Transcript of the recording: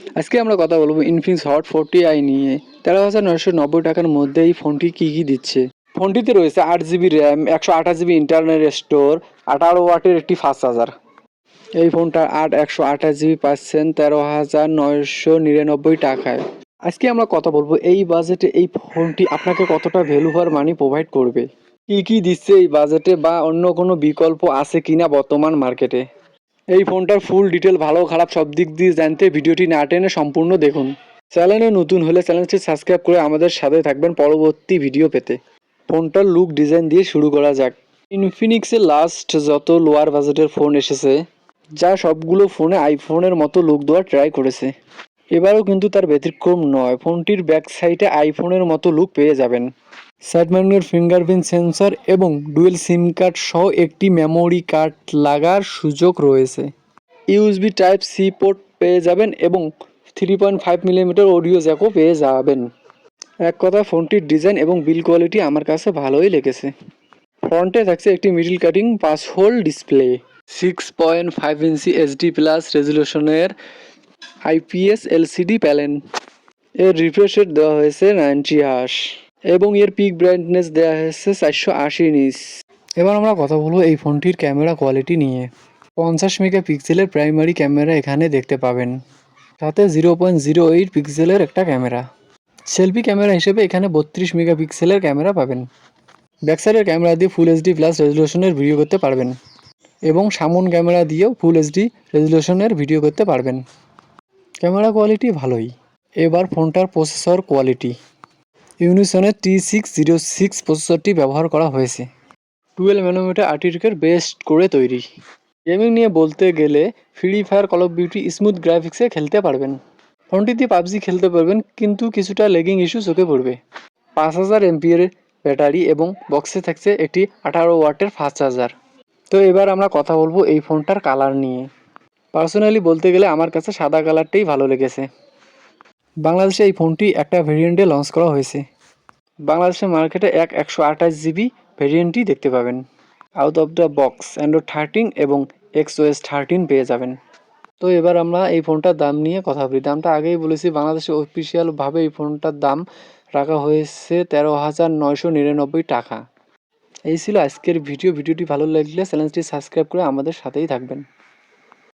আজকে আমরা কথা বলবো ইনফিনিক্স হট 40i নিয়ে। 13,990 টাকার মধ্যে এই ফোনটি কী দিচ্ছে। ফোনটিতে রয়েছে 8 GB RAM, 128 GB internal store, 18 ওয়াটের একটি ফাস্ট চার্জার। এই ফোনটা 128 জিবি পাচ্ছেন 13,999 টাকায়। আজকে আমরা কথা বলবো এই বাজেটে এই ফোনটি আপনাকে কতটা ভ্যালু ফর মানি প্রোভাইড করবে, কি দিচ্ছে এই বাজেটে, বা অন্য কোনো বিকল্প আছে কিনা বর্তমান মার্কেটে। এই ফোনটার ফুল ডিটেল ভালো খারাপ সব দিক দিয়ে জানতে ভিডিওটি না টেনে সম্পূর্ণ দেখুন। চ্যানেলে নতুন হলে চ্যানেলটি সাবস্ক্রাইব করে আমাদের সাথে থাকবেন পরবর্তী ভিডিও পেতে। ফোনটার লুক ডিজাইন দিয়ে শুরু করা যাক। ইনফিনিক্সের লাস্ট যত লোয়ার বাজেটের ফোন এসেছে, যা সবগুলো ফোনে আইফোনের মতো লুক দেওয়ার ট্রাই করেছে, এবারও কিন্তু তার ব্যতিক্রম নয়। ফোনটির ব্যাক সাইডে আইফোনের মতো লুক পেয়ে যাবেন। সাইড মাউন্টেড ফিঙ্গারপ্রিন্ট সেন্সর এবং ডুয়েল সিম কার্ড সহ একটি মেমোরি কার্ড লাগার সুযোগ রয়েছে। ইউএসবি টাইপ সি পোর্ট পেয়ে যাবেন এবং 3.5mm অডিও জ্যাকও পেয়ে যাবেন। এক কথায় ফোনটির ডিজাইন এবং বিল কোয়ালিটি আমার কাছে ভালোই লেগেছে। ফ্রন্টে থাকছে একটি middle cutting 5 hole display, 6.5 inch HD plus রেজুলেশনের IPS LCD প্যানেল। এর রিফ্রেশ রেট দেওয়া হয়েছে 90 হার্জ এবং এর পিক ব্রাইটনেস দেওয়া হয়েছে 480 নিটস। এবার আমরা কথা বলবো এই ফোনটির ক্যামেরা কোয়ালিটি নিয়ে। 50 মেগাপিক্সেলের প্রাইমারি ক্যামেরা এখানে দেখতে পাবেন, সাথে 0.08 পিক্সেলের একটা ক্যামেরা। সেলফি ক্যামেরা হিসেবে এখানে 32 মেগাপিক্সেলের ক্যামেরা পাবেন। ব্যাকসাইডের ক্যামেরা দিয়ে ফুল এইচডি প্লাস রেজুলেশনের ভিডিও করতে পারবেন এবং সামন ক্যামেরা দিয়েও ফুল এইচডি রেজুলেশনের ভিডিও করতে পারবেন। ক্যামেরা কোয়ালিটি ভালোই। এবার ফোনটার প্রসেসর কোয়ালিটি। ইউনিসনের T606 প্রসেসরটি ব্যবহার করা হয়েছে। 12nm আর্কিটেকচার বেস্ট করে তৈরি। গেমিং নিয়ে বলতে গেলে Free Fire, Call of Duty smooth গ্রাফিক্সে খেলতে পারবেন। ফোনটিতে পাবজি খেলতে পারবেন, কিন্তু কিছুটা লেগিং ইস্যু চোখে পড়বে। 5000 এমপিএর ব্যাটারি এবং বক্সে থাকছে একটি 18 ওয়াটের ফাস্ট চার্জার। তো এবার আমরা কথা বলবো এই ফোনটার কালার নিয়ে। পার্সোনালি বলতে গেলে আমার কাছে সাদা কালারটাই ভালো লেগেছে। বাংলাদেশে এই ফোনটি একটা ভেরিয়েন্টে লঞ্চ করা হয়েছে। বাংলাদেশের মার্কেটে 128 জিবি ভেরিয়েন্টই দেখতে পাবেন। Out of the box Android 13 এবং XOS 13 পেয়ে যাবেন। তো এবার আমরা এই ফোনটার দাম নিয়ে কথা বলি। দামটা আগেই বলেছি, বাংলাদেশে অফিসিয়ালভাবে এই ফোনটার দাম রাখা হয়েছে 13,999 টাকা। এই ছিল আজকের ভিডিওটি ভালো লাগলে চ্যানেলটি সাবস্ক্রাইব করে আমাদের সাথেই থাকবেন।